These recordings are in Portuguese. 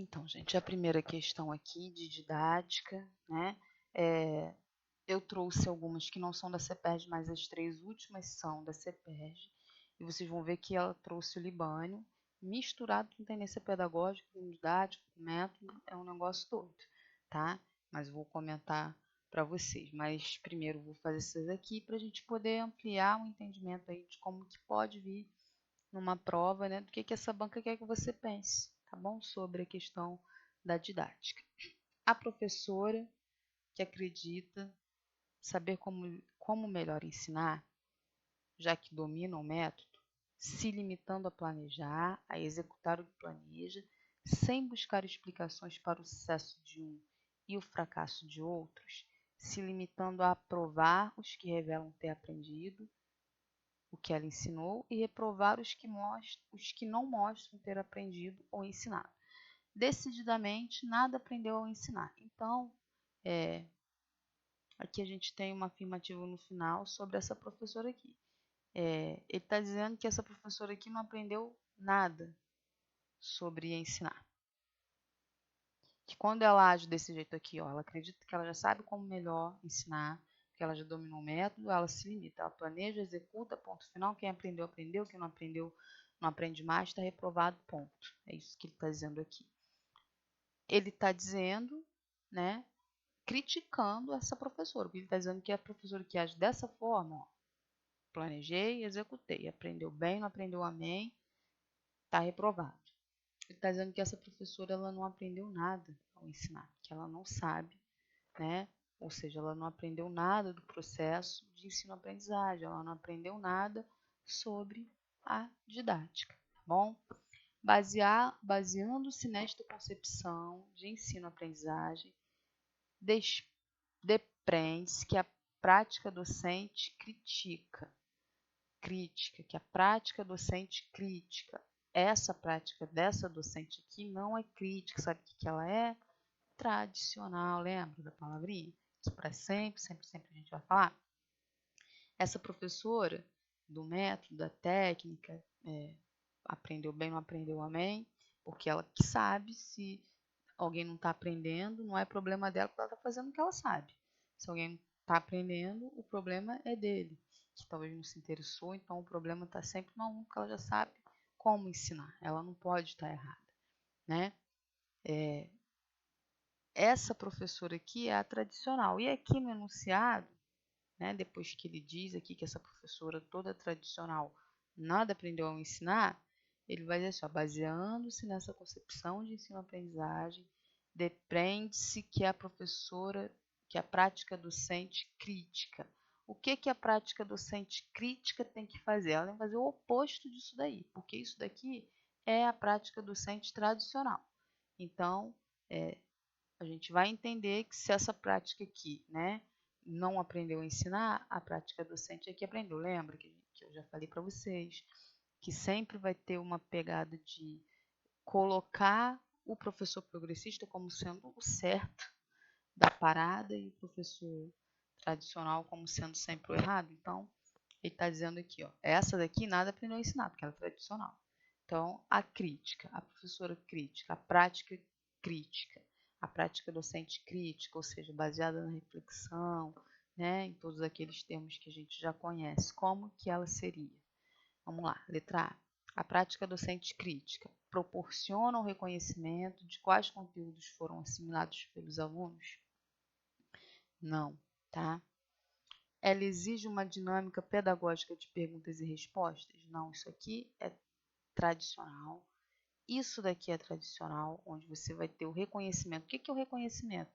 Então, gente, a primeira questão aqui de didática, né? Eu trouxe algumas que não são da CEPERJ, mas as 3 últimas são da CEPERJ. E vocês vão ver que ela trouxe o Libânio, misturado com tendência pedagógica, com didática, com método, é um negócio todo, tá? Mas vou comentar para vocês. Mas primeiro vou fazer essas aqui para a gente poder ampliar o entendimento aí de como que pode vir numa prova, né, do que essa banca quer que você pense, tá bom? Sobre a questão da didática. A professora que acredita saber como melhor ensinar, já que domina o método, se limitando a planejar, a executar o que planeja, sem buscar explicações para o sucesso de um e o fracasso de outros, se limitando a aprovar os que revelam ter aprendido o que ela ensinou e reprovar os que não mostram ter aprendido ou ensinado. Decididamente, nada aprendeu ao ensinar. Então, aqui a gente tem uma afirmativa no final sobre essa professora aqui. Ele está dizendo que essa professora aqui não aprendeu nada sobre ensinar. Que quando ela age desse jeito aqui, ó, ela acredita que ela já sabe como melhor ensinar, que ela já dominou o método, ela se limita, ela planeja, executa, ponto final. Quem aprendeu, aprendeu, quem não aprendeu, não aprende mais, está reprovado, ponto. É isso que ele está dizendo aqui. Ele está dizendo, né, criticando essa professora, porque ele está dizendo que a professora que age dessa forma, ó, planejei, executei, aprendeu bem, não aprendeu, amém, está reprovado. Ele está dizendo que essa professora ela não aprendeu nada ao ensinar, que ela não sabe, né? Ou seja, ela não aprendeu nada do processo de ensino-aprendizagem, ela não aprendeu nada sobre a didática, tá bom? Baseando-se nesta concepção de ensino-aprendizagem, depreende-se que a prática docente que a prática docente crítica. Essa prática dessa docente aqui não é crítica, sabe o que ela é? Tradicional, lembra da palavrinha? Que para sempre, sempre, sempre a gente vai falar. Essa professora do método, da técnica, aprendeu bem, não aprendeu, amém, porque ela que sabe. Se alguém não está aprendendo, não é problema dela, porque ela está fazendo o que ela sabe. Se alguém não está aprendendo, o problema é dele, que talvez não se interessou, então o problema está sempre no aluno, porque ela já sabe como ensinar, ela não pode estar errada, né? Essa professora aqui é a tradicional, e aqui no enunciado, né, depois que ele diz aqui que essa professora toda tradicional nada aprendeu a ensinar, ele vai dizer assim, baseando-se nessa concepção de ensino-aprendizagem, depreende-se que a professora, que a prática docente crítica. O que a prática docente crítica tem que fazer? Ela tem que fazer o oposto disso daí, porque isso daqui é a prática docente tradicional. Então, a gente vai entender que se essa prática aqui, né, não aprendeu a ensinar, a prática docente aqui aprendeu. Lembra que eu já falei para vocês que sempre vai ter uma pegada de colocar o professor progressista como sendo o certo da parada e o professor tradicional como sendo sempre o errado. Então, ele está dizendo aqui, ó, essa daqui nada aprendeu a ensinar, porque ela é tradicional. Então, a crítica, a professora crítica, a prática docente crítica, ou seja, baseada na reflexão, né, em todos aqueles termos que a gente já conhece, como que ela seria? Vamos lá, letra A. A prática docente crítica proporciona o reconhecimento de quais conteúdos foram assimilados pelos alunos? Não, tá? Ela exige uma dinâmica pedagógica de perguntas e respostas? Não, isso aqui é tradicional. Isso daqui é tradicional, onde você vai ter o reconhecimento. O que é o reconhecimento?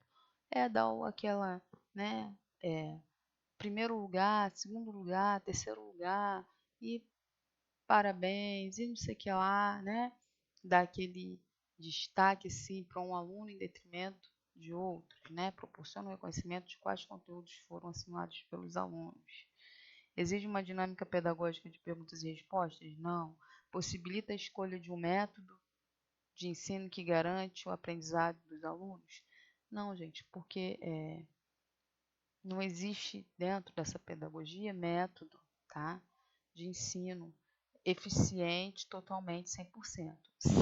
É dar aquela, né, primeiro lugar, segundo lugar, terceiro lugar, e parabéns, e não sei o que lá, né? Dar aquele destaque, assim, para um aluno em detrimento de outros, né? Proporciona o reconhecimento de quais conteúdos foram assimilados pelos alunos. Exige uma dinâmica pedagógica de perguntas e respostas? Não. Possibilita a escolha de um método de ensino que garante o aprendizado dos alunos? Não, gente, porque não existe dentro dessa pedagogia método, tá, de ensino. eficiente totalmente 100%.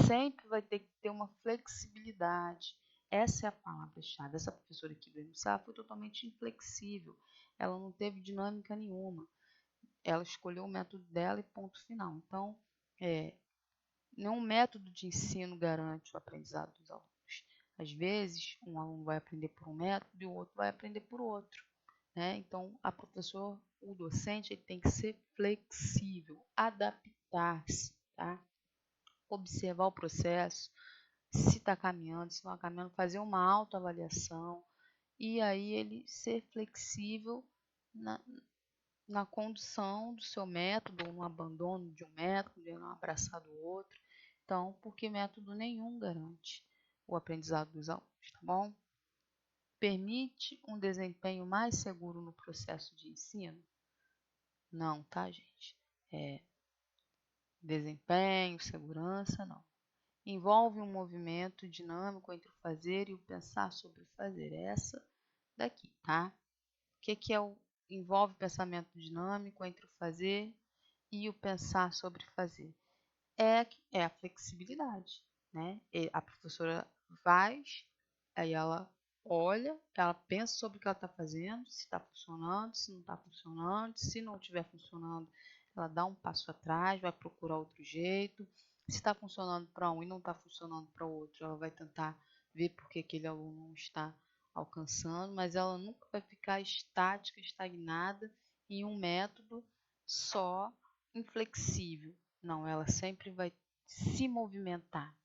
Sempre vai ter que ter uma flexibilidade. Essa é a palavra-chave. Essa professora aqui do ENSA foi totalmente inflexível. Ela não teve dinâmica nenhuma. Ela escolheu o método dela e ponto final. Então, nenhum método de ensino garante o aprendizado dos alunos. Às vezes, um aluno vai aprender por um método e o outro vai aprender por outro. Né? Então, o docente, ele tem que ser flexível, adaptar-se, tá? Observar o processo, se está caminhando, se não está caminhando, fazer uma autoavaliação e aí ele ser flexível na condução do seu método, ou no abandono de um método, de não abraçar do outro. Então, porque método nenhum garante o aprendizado dos alunos, tá bom? Permite um desempenho mais seguro no processo de ensino? Não, tá, gente? Desempenho, segurança, não. Envolve um movimento dinâmico entre o fazer e o pensar sobre o fazer. É essa daqui, tá? O que envolve pensamento dinâmico entre o fazer e o pensar sobre fazer? É a flexibilidade, né? A professora faz, aí ela olha, ela pensa sobre o que ela está fazendo, se está funcionando, se não está funcionando, se não estiver funcionando, ela dá um passo atrás, vai procurar outro jeito. Se está funcionando para um e não está funcionando para o outro, ela vai tentar ver por que aquele aluno não está alcançando, mas ela nunca vai ficar estática, estagnada em um método só, inflexível. Não, ela sempre vai se movimentar.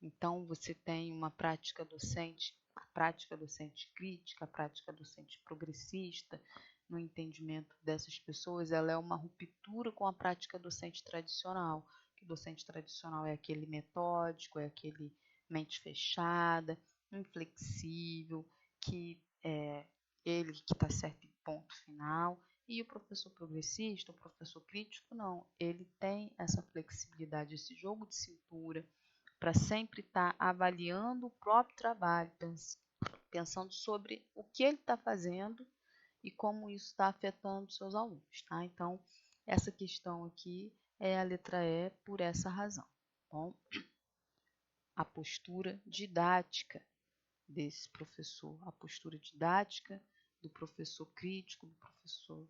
Então, você tem uma prática docente, a prática docente crítica, a prática docente progressista, no entendimento dessas pessoas, ela é uma ruptura com a prática docente tradicional. Que o docente tradicional é aquele metódico, é aquele mente fechada, inflexível, que é ele que está certo em ponto final. E o professor progressista, o professor crítico, não. Ele tem essa flexibilidade, esse jogo de cintura, para sempre estar avaliando o próprio trabalho, pensando sobre o que ele está fazendo e como isso está afetando os seus alunos. Tá? Então, essa questão aqui é a letra E por essa razão. Bom, a postura didática desse professor, a postura didática do professor crítico, do professor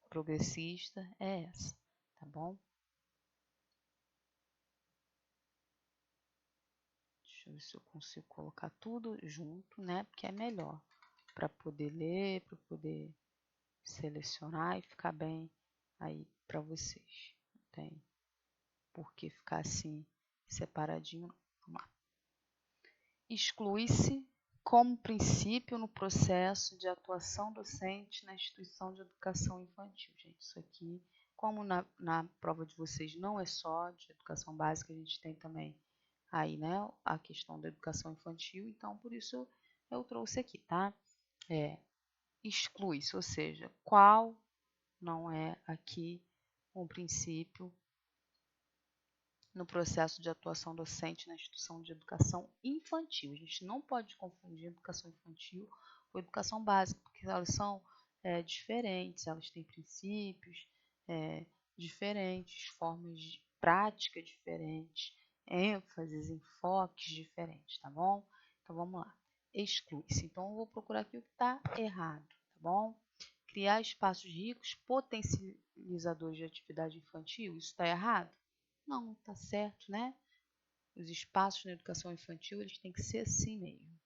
progressista é essa, tá bom? Deixa eu ver se eu consigo colocar tudo junto, né? Porque é melhor para poder ler, para poder selecionar e ficar bem aí para vocês. Não tem por que ficar assim separadinho. Vamos lá. Exclui-se como princípio no processo de atuação docente na instituição de educação infantil. Gente, isso aqui, como na prova de vocês não é só de educação básica, a gente tem também aí, né, a questão da educação infantil, então por isso eu trouxe aqui, tá? Exclui-se, ou seja, qual não é aqui um princípio no processo de atuação docente na instituição de educação infantil. A gente não pode confundir educação infantil com educação básica, porque elas são diferentes, elas têm princípios diferentes, formas de prática diferentes, ênfases, enfoques diferentes, tá bom? Então vamos lá. Exclui-se. Então eu vou procurar aqui o que está errado, tá bom? Criar espaços ricos, potencializadores de atividade infantil, isso está errado? Não, está certo, né? Os espaços na educação infantil, eles têm que ser assim mesmo.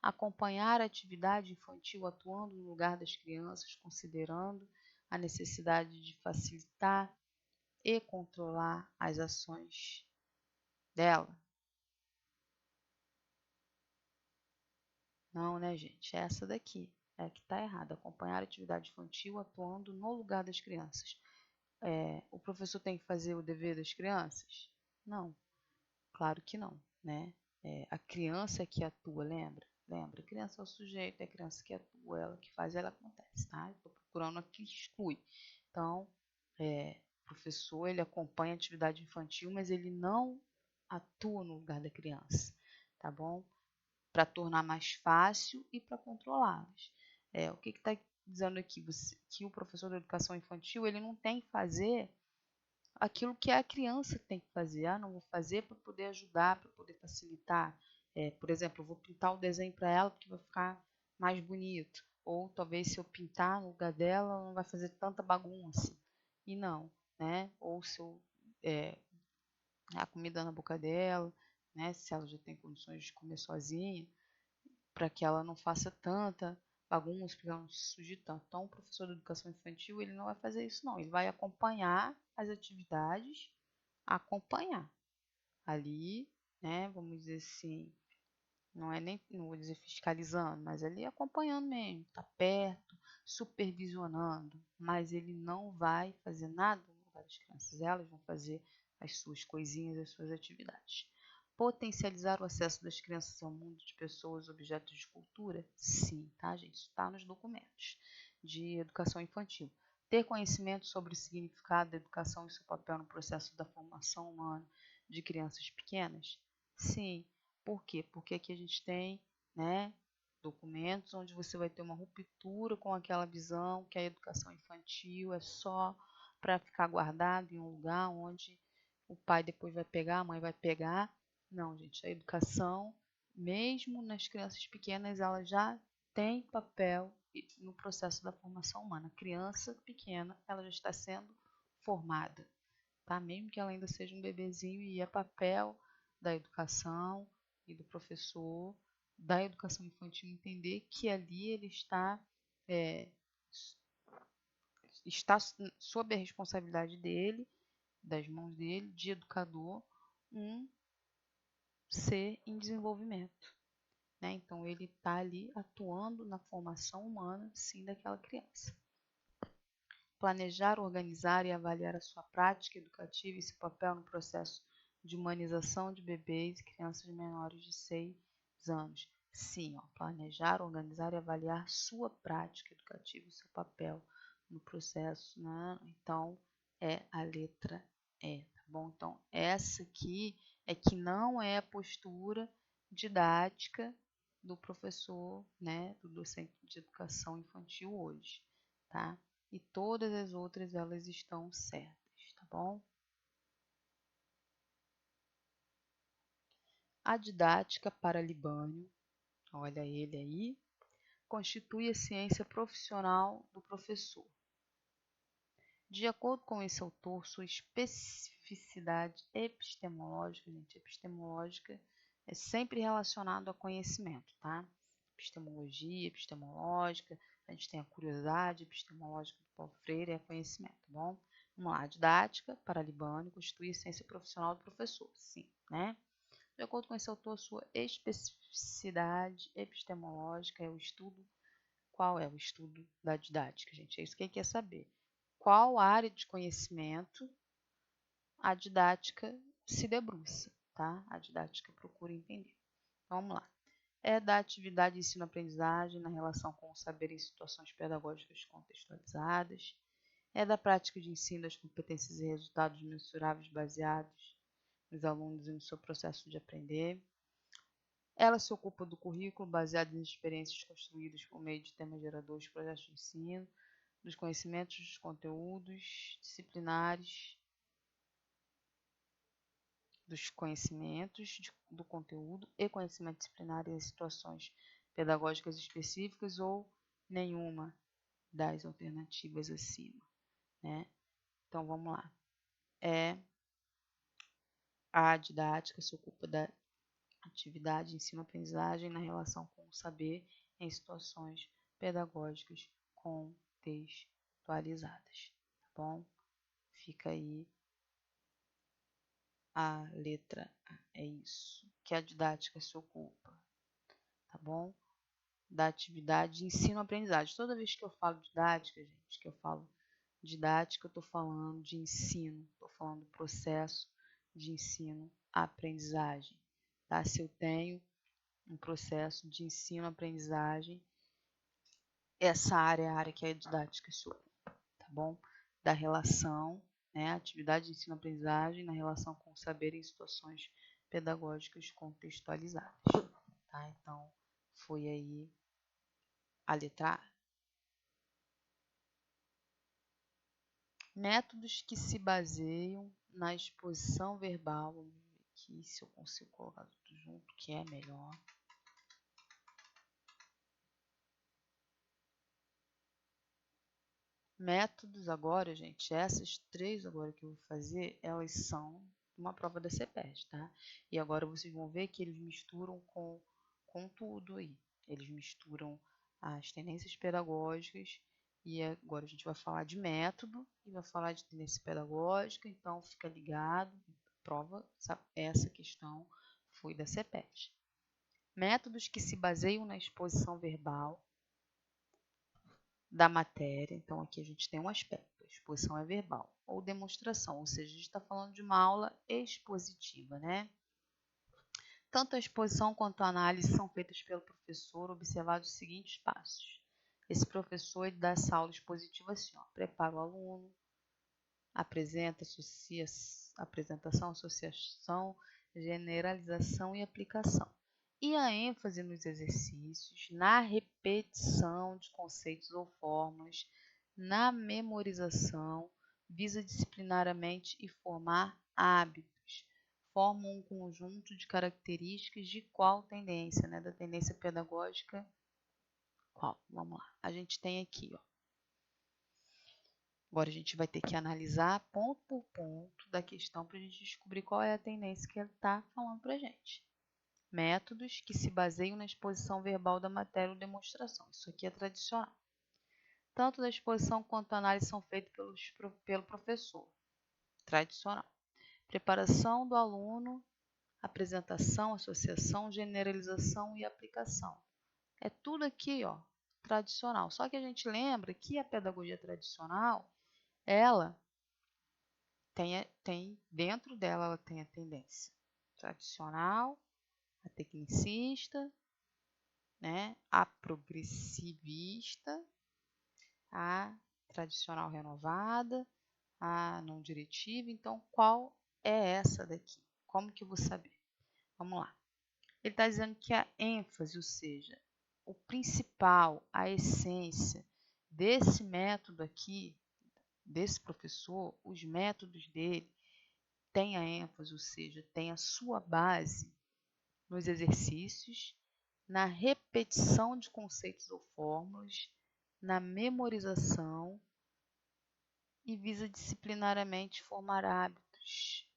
Acompanhar a atividade infantil atuando no lugar das crianças, considerando a necessidade de facilitar e controlar as ações dela. Não, né, gente? Essa daqui é a que está errada. Acompanhar a atividade infantil atuando no lugar das crianças. O professor tem que fazer o dever das crianças? Não, claro que não, né? A criança é que atua, lembra? Lembra? A criança é o sujeito, é a criança que atua, ela que faz, ela acontece, tá? Estou procurando aqui exclui. Então, o professor, ele acompanha a atividade infantil, mas ele não atua no lugar da criança, tá bom? Para tornar mais fácil e para controlá-las. O que está dizendo aqui? Que o professor de educação infantil, ele não tem que fazer aquilo que é a criança que tem que fazer. Ah, não vou fazer para poder ajudar, para poder facilitar. Por exemplo, eu vou pintar o desenho para ela porque vai ficar mais bonito. Ou talvez se eu pintar no lugar dela, ela não vai fazer tanta bagunça. E não, né? Ou se eu a comida na boca dela, né? Se ela já tem condições de comer sozinha, para que ela não faça tanta bagunça, porque ela não se suje tanto. Então, o professor de educação infantil, ele não vai fazer isso não, ele vai acompanhar as atividades, acompanhar ali, né? Vamos dizer assim, não vou dizer fiscalizando, mas ali acompanhando mesmo, tá perto, supervisionando, mas ele não vai fazer nada no lugar das crianças, elas vão fazer as suas coisinhas, as suas atividades. Potencializar o acesso das crianças ao mundo de pessoas, objetos de cultura? Sim, tá, gente? Isso está nos documentos de educação infantil. Ter conhecimento sobre o significado da educação e seu papel no processo da formação humana de crianças pequenas? Sim. Por quê? Porque aqui a gente tem, né, documentos onde você vai ter uma ruptura com aquela visão que a educação infantil é só para ficar guardado em um lugar onde o pai depois vai pegar, a mãe vai pegar. Não, gente, a educação, mesmo nas crianças pequenas, ela já tem papel no processo da formação humana. A criança pequena, ela já está sendo formada, tá? Mesmo que ela ainda seja um bebezinho, e é papel da educação e do professor da educação infantil entender que ali ele está sob a responsabilidade dele, das mãos dele, de educador, um ser em desenvolvimento, né? Então ele está ali atuando na formação humana, sim, daquela criança. Planejar, organizar e avaliar a sua prática educativa e seu papel no processo de humanização de bebês e crianças menores de 6 anos. Sim, ó, planejar, organizar e avaliar sua prática educativa e seu papel no processo, né? Então, é a letra E, tá bom? Então, essa aqui é que não é a postura didática do professor, né, do docente de educação infantil hoje, tá? E todas as outras elas estão certas, tá bom? A didática para Libânio, olha ele aí, constitui a ciência profissional do professor. De acordo com esse autor, sua especificidade epistemológica, gente, epistemológica é sempre relacionado a conhecimento, tá? Epistemologia, epistemológica, a gente tem a curiosidade epistemológica do Paulo Freire, é conhecimento, tá bom? Vamos lá, a didática para Libânio constitui a ciência profissional do professor, sim, né? De acordo com esse autor, sua especificidade epistemológica é o estudo. Qual é o estudo da didática, gente? É isso que ele quer saber. Qual área de conhecimento a didática se debruça, tá? A didática procura entender. Então, vamos lá. É da atividade de ensino-aprendizagem na relação com o saber em situações pedagógicas contextualizadas. É da prática de ensino das competências e resultados mensuráveis baseados nos alunos e no seu processo de aprender. Ela se ocupa do currículo baseado em experiências construídas por meio de temas geradores, projetos de ensino, dos conhecimentos, dos conteúdos disciplinares, dos conhecimentos do conteúdo e conhecimento disciplinar em situações pedagógicas específicas ou nenhuma das alternativas acima, né? Então vamos lá. A didática se ocupa da atividade de ensino-aprendizagem na relação com o saber em situações pedagógicas contextualizadas, tá bom? Fica aí a letra A, é isso que a didática se ocupa, tá bom? Da atividade de ensino-aprendizagem. Toda vez que eu falo didática, gente, que eu falo didática, eu estou falando de ensino, estou falando do processo de ensino-aprendizagem, tá? Se eu tenho um processo de ensino-aprendizagem, essa área é a área que a didática se ocupa, tá bom? Da relação, né? Atividade de ensino-aprendizagem na relação com o saber em situações pedagógicas contextualizadas, tá? Então, foi aí a letra A. Métodos que se baseiam na exposição verbal. Vamos ver aqui se eu consigo colocar tudo junto, que é melhor. Métodos agora, gente, essas 3 agora que eu vou fazer, elas são uma prova da CEPERJ, tá? E agora vocês vão ver que eles misturam com tudo aí. Eles misturam as tendências pedagógicas e agora a gente vai falar de método e vai falar de tendência pedagógica, então fica ligado, prova, essa questão foi da CEPERJ. Métodos que se baseiam na exposição verbal da matéria. Então, aqui a gente tem um aspecto, a exposição é verbal, ou demonstração, ou seja, a gente está falando de uma aula expositiva, né? Tanto a exposição quanto a análise são feitas pelo professor, observados os seguintes passos. Esse professor ele dá essa aula expositiva assim, ó, prepara o aluno, apresenta, associa, apresentação, associação, generalização e aplicação. E a ênfase nos exercícios, na repetição de conceitos ou fórmulas, na memorização, visa disciplinaramente e formar hábitos. Forma um conjunto de características de qual tendência, né? Da tendência pedagógica, qual? Vamos lá. A gente tem aqui, ó. Agora a gente vai ter que analisar ponto por ponto da questão para a gente descobrir qual é a tendência que ele está falando para a gente. Métodos que se baseiam na exposição verbal da matéria ou demonstração. Isso aqui é tradicional. Tanto da exposição quanto a análise são feitos pelo professor. Tradicional. Preparação do aluno, apresentação, associação, generalização e aplicação. É tudo aqui, ó, tradicional. Só que a gente lembra que a pedagogia tradicional, ela tem dentro dela ela tem a tendência tradicional, a tecnicista, né, a progressivista, a tradicional renovada, a não diretiva. Então, qual é essa daqui? Como que eu vou saber? Vamos lá. Ele está dizendo que a ênfase, ou seja, o principal, a essência desse método aqui, desse professor, os métodos dele, tem a ênfase, ou seja, tem a sua base nos exercícios, na repetição de conceitos ou fórmulas, na memorização e visa disciplinaramente formar hábitos.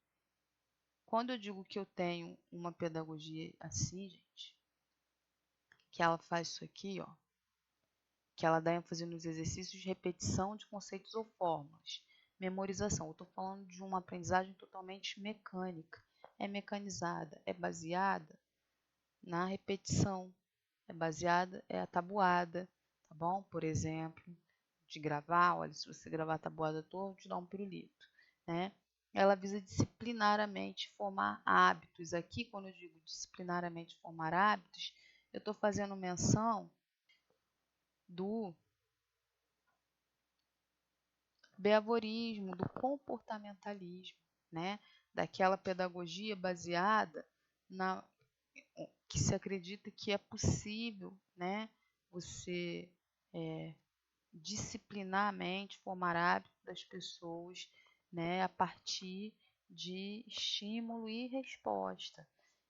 Quando eu digo que eu tenho uma pedagogia assim, gente, que ela faz isso aqui, ó, que ela dá ênfase nos exercícios de repetição de conceitos ou fórmulas, memorização. Eu estou falando de uma aprendizagem totalmente mecânica, é mecanizada, é baseada na repetição, é baseada, é a tabuada, tá bom? Por exemplo, de gravar, olha, se você gravar a tabuada toda, eu te dá um pirulito, né? Ela visa disciplinaramente formar hábitos. Aqui, quando eu digo disciplinaramente formar hábitos, eu estou fazendo menção do behaviorismo, do comportamentalismo, né? Daquela pedagogia baseada na que se acredita que é possível, né? Você disciplinarmente formar hábitos das pessoas, né? A partir de estímulo e resposta.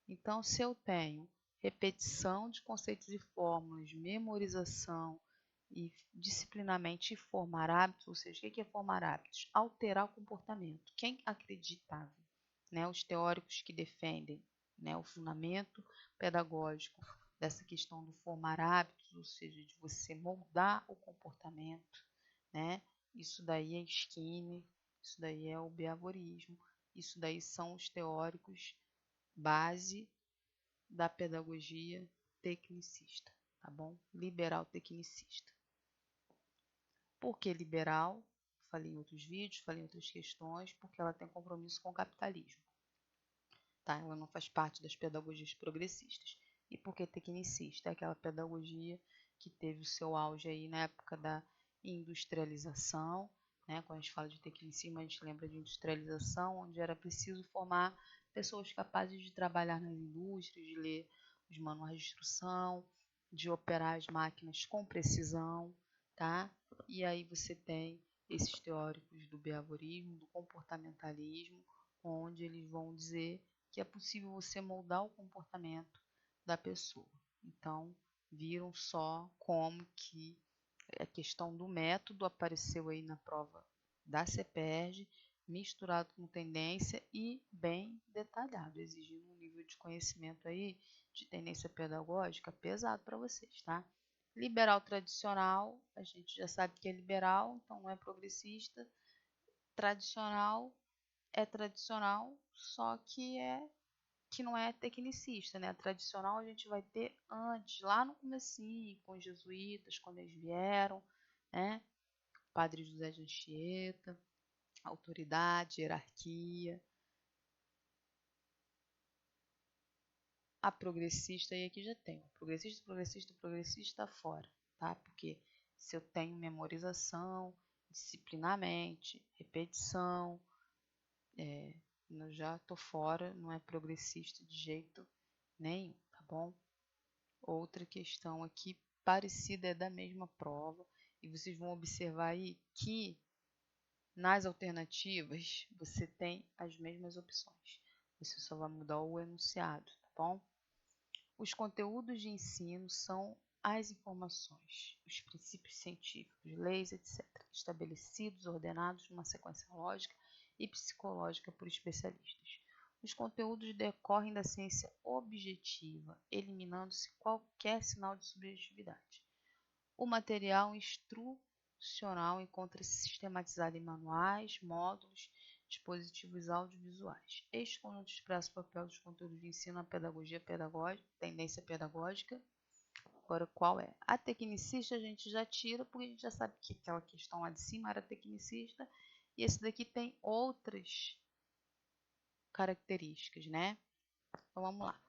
Então, se eu tenho repetição de conceitos e fórmulas, memorização e disciplinarmente formar hábitos, ou seja, o que é formar hábitos? Alterar o comportamento. Quem acreditava, né, os teóricos que defendem, né, o fundamento pedagógico dessa questão do formar hábitos, ou seja, de você moldar o comportamento, né? Isso daí é Skinner, isso daí é o behaviorismo, isso daí são os teóricos base da pedagogia tecnicista, tá bom? Liberal tecnicista. Por que liberal? Falei em outros vídeos, falei em outras questões, porque ela tem compromisso com o capitalismo. Tá? Ela não faz parte das pedagogias progressistas. E por que tecnicista? É aquela pedagogia que teve o seu auge aí na época da industrialização, né? Quando a gente fala de tecnicismo, a gente lembra de industrialização, onde era preciso formar pessoas capazes de trabalhar nas indústrias, de ler os manuais de instrução, de operar as máquinas com precisão, tá? E aí você tem esses teóricos do behaviorismo, do comportamentalismo, onde eles vão dizer que é possível você moldar o comportamento da pessoa. Então, viram só como que a questão do método apareceu aí na prova da CEPERJ, misturado com tendência e bem detalhado, exigindo um nível de conhecimento aí de tendência pedagógica pesado para vocês, tá? Liberal tradicional, a gente já sabe que é liberal, então não é progressista. Tradicional é tradicional, só que não é tecnicista, né? Tradicional a gente vai ter antes, lá no comecinho, com os jesuítas, quando eles vieram, né? Padre José de Anchieta, autoridade, hierarquia. A progressista, e aqui já tem. Progressista, progressista, progressista fora, tá? Porque se eu tenho memorização, disciplinamente, repetição, eu já tô fora, não é progressista de jeito nenhum, tá bom? Outra questão aqui parecida é da mesma prova, e vocês vão observar aí que nas alternativas você tem as mesmas opções. Você só vai mudar o enunciado, tá bom? Os conteúdos de ensino são as informações, os princípios científicos, leis, etc., estabelecidos, ordenados numa sequência lógica e psicológica por especialistas. Os conteúdos decorrem da ciência objetiva, eliminando-se qualquer sinal de subjetividade. O material instrucional encontra-se sistematizado em manuais, módulos, dispositivos audiovisuais. Este conjunto expressa o papel dos conteúdos de ensino na pedagogia pedagógica, tendência pedagógica. Agora, qual é? A tecnicista a gente já tira, porque a gente já sabe que aquela questão lá de cima era tecnicista, e esse daqui tem outras características, né? Então, vamos lá.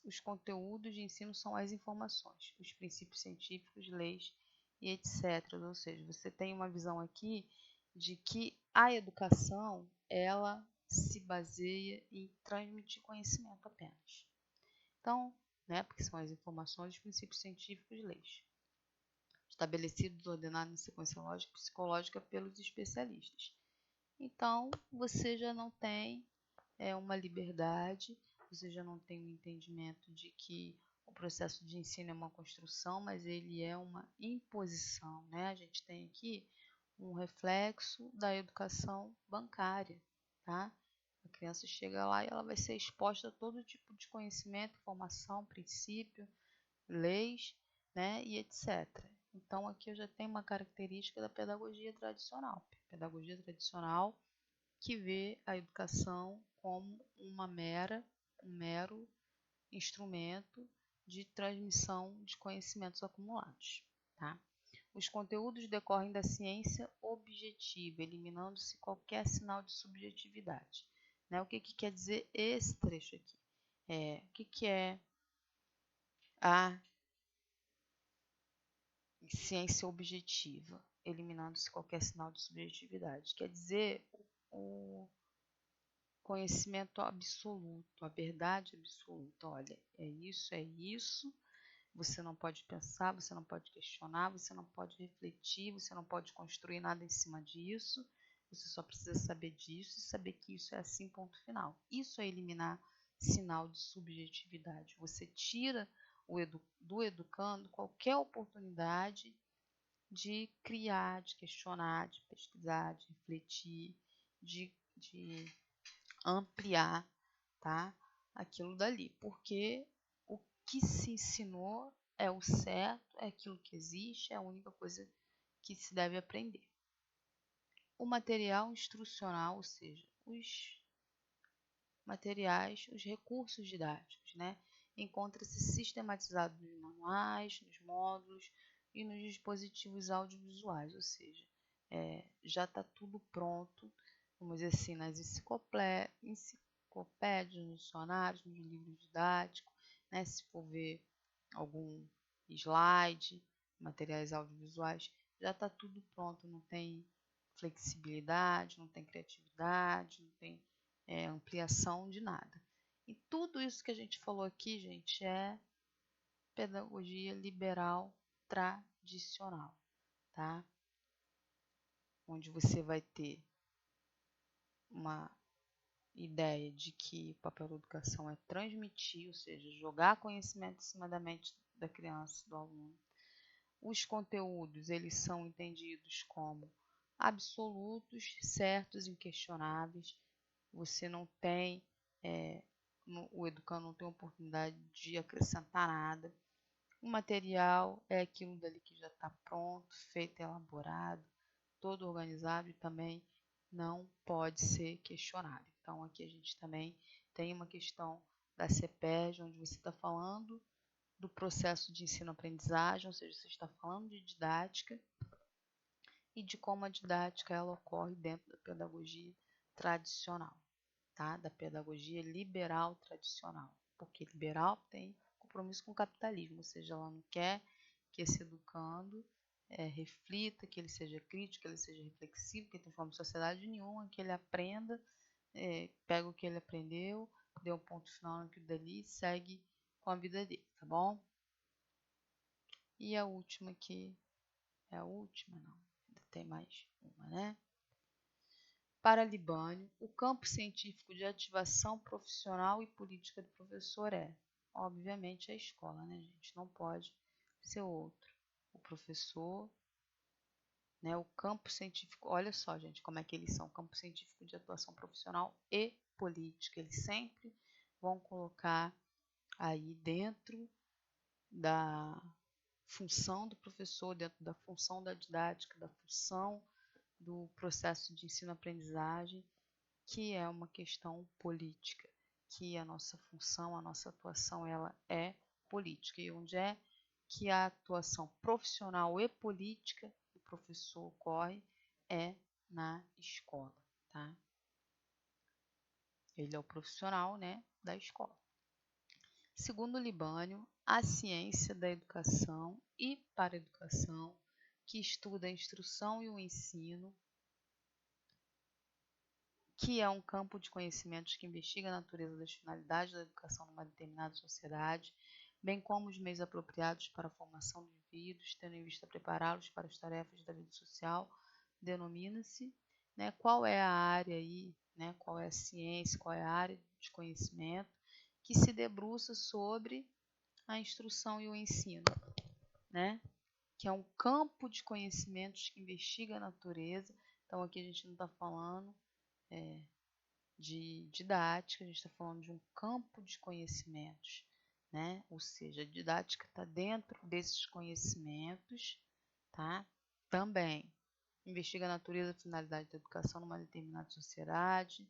Os conteúdos de ensino são as informações, os princípios científicos, leis e etc. Ou seja, você tem uma visão aqui de que a educação ela se baseia em transmitir conhecimento apenas. Então, né, porque são as informações, os princípios científicos e leis, estabelecidos, ordenados em sequência lógica e psicológica pelos especialistas. Então, você já não tem uma liberdade, você já não tem um entendimento de que o processo de ensino é uma construção, mas ele é uma imposição, né? A gente tem aqui um reflexo da educação bancária, tá? A criança chega lá e ela vai ser exposta a todo tipo de conhecimento, informação, princípio, leis, né, e etc. Então aqui eu já tenho uma característica da pedagogia tradicional. Pedagogia tradicional que vê a educação como um mero instrumento de transmissão de conhecimentos acumulados, tá? Os conteúdos decorrem da ciência objetiva, eliminando-se qualquer sinal de subjetividade, né? O que quer dizer esse trecho aqui? O que é a ciência objetiva, eliminando-se qualquer sinal de subjetividade? Quer dizer o conhecimento absoluto, a verdade absoluta. Olha, é isso, você não pode pensar, você não pode questionar, você não pode refletir, você não pode construir nada em cima disso, você só precisa saber disso e saber que isso é assim, ponto final. Isso é eliminar sinal de subjetividade. Você tira do educando qualquer oportunidade de criar, de questionar, de pesquisar, de refletir, de ampliar, tá, aquilo dali, porque o que se ensinou é o certo, é aquilo que existe, é a única coisa que se deve aprender. O material instrucional, ou seja, os materiais, os recursos didáticos, né, encontra-se sistematizado nos manuais, nos módulos e nos dispositivos audiovisuais, ou seja, já está tudo pronto, vamos dizer assim, nas enciclopédias, nos dicionários, nos livros didáticos, né, se for ver algum slide, materiais audiovisuais, já está tudo pronto, não tem flexibilidade, não tem criatividade, não tem ampliação de nada. E tudo isso que a gente falou aqui, gente, é pedagogia liberal tradicional, tá? onde você vai ter uma ideia de que o papel da educação é transmitir, ou seja, jogar conhecimento em cima da mente da criança, do aluno. Os conteúdos, eles são entendidos como absolutos, certos, inquestionáveis. Você não tem, o educando não tem oportunidade de acrescentar nada. O material é aquilo dali que já está pronto, feito, elaborado, todo organizado e também não pode ser questionado. Então, aqui a gente também tem uma questão da CEPERJ, onde você está falando do processo de ensino-aprendizagem, ou seja, você está falando de didática e de como a didática ela ocorre dentro da pedagogia tradicional, tá? Da pedagogia liberal tradicional, porque liberal tem compromisso com o capitalismo, ou seja, ela não quer que esse educando reflita, que ele seja crítico, que ele seja reflexivo, que ele transforme sociedade nenhuma, que ele aprenda, pega o que ele aprendeu, dê um ponto final naquilo dali e segue com a vida dele, tá bom? E a última aqui, é a última? Não, ainda tem mais uma, né? Para Libânio, o campo científico de ativação profissional e política do professor é, obviamente, a escola, né, gente? Não pode ser outro. O professor, né, o campo científico, olha só, gente, como é que eles são, campo científico de atuação profissional e política. Eles sempre vão colocar aí dentro da função do professor, dentro da função da didática, da função do processo de ensino-aprendizagem, que é uma questão política, que a nossa função, a nossa atuação, ela é política. E onde é que a atuação profissional e política do professor ocorre é na escola, tá? Ele é o profissional, né, da escola. Segundo Libânio, a ciência da educação e para a educação, que estuda a instrução e o ensino, que é um campo de conhecimentos que investiga a natureza das finalidades da educação numa determinada sociedade, bem como os meios apropriados para a formação dos indivíduos, tendo em vista prepará-los para as tarefas da vida social, denomina-se, né, qual é a área aí, né, qual é a ciência, qual é a área de conhecimento que se debruça sobre a instrução e o ensino, né, que é um campo de conhecimentos que investiga a natureza. Então aqui a gente não está falando de didática, a gente está falando de um campo de conhecimentos, né? Ou seja, a didática está dentro desses conhecimentos, tá? Também investiga a natureza e a finalidade da educação numa determinada sociedade,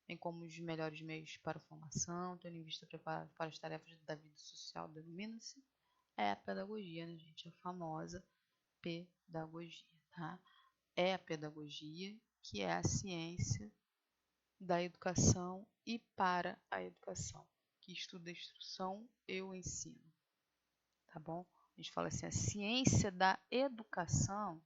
bem como os melhores meios para a formação, tendo em vista preparado para as tarefas da vida social, denomina-se a pedagogia, né, gente? A famosa pedagogia, tá? É a pedagogia que é a ciência da educação e para a educação, que estuda a instrução e o ensino, tá bom? A gente fala assim, a ciência da educação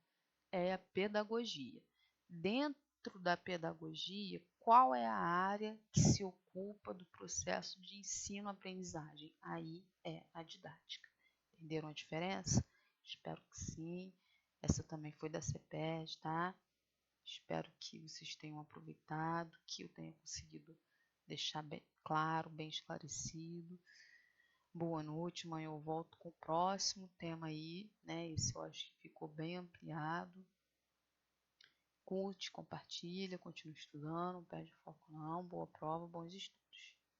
é a pedagogia. Dentro da pedagogia, qual é a área que se ocupa do processo de ensino-aprendizagem? Aí é a didática. Entenderam a diferença? Espero que sim. Essa também foi da CEPERJ, tá? Espero que vocês tenham aproveitado, que eu tenha conseguido deixar bem claro, bem esclarecido. Boa noite, amanhã eu volto com o próximo tema aí, né? Esse eu acho que ficou bem ampliado. Curte, compartilha, continue estudando, não perde foco não. Boa prova, bons estudos.